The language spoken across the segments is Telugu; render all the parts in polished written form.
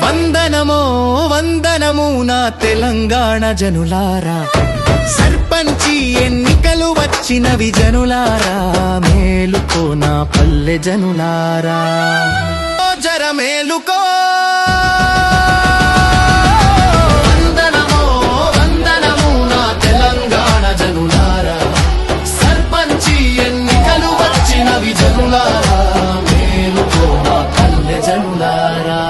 వందనమో వందనము నా తెలంగాణ జనులారా, సర్పంచి ఎన్నికలు వచ్చినవి జనులారా, మేలుకో నా పల్లె జనులారా, జర మేలుకో. వందనమో వందనము నా తెలంగాణ జనులారా, సర్పంచి ఎన్నికలు వచ్చినవి జనులారా, మేలుకో నా పల్లె జనులారా.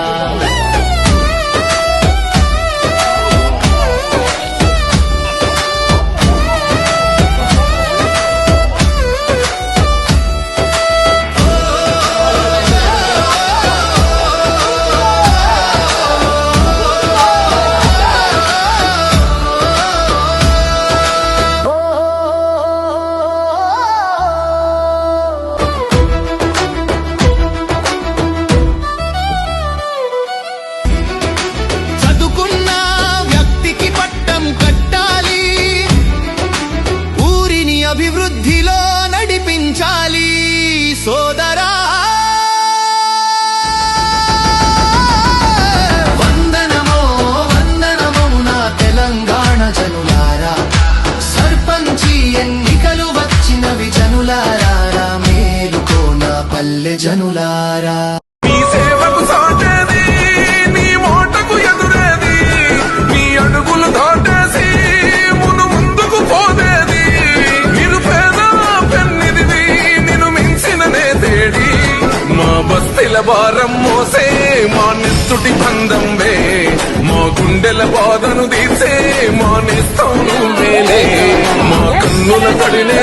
అభివృద్ధిలో నడిపించాలి సోదరా. వందనమో వందనమో నా తెలంగాణ జనులారా, సర్పంచి ఎన్నికలు వచ్చినవి జనులారా, మేలుకో నా పల్లె జనులారా. నీ సేవకు సాటేది, నీ మోటకు ఎదురేది, నీ అడుగులు దాటేసి మును ముందుకు పోదేది, మా బస్తీల భారం మోసే మా నెత్తుటి బంధం వే, మా గుండెల బాధను తీసే మా నేస్తం నువ్వేలే, మా కన్నుల తడినే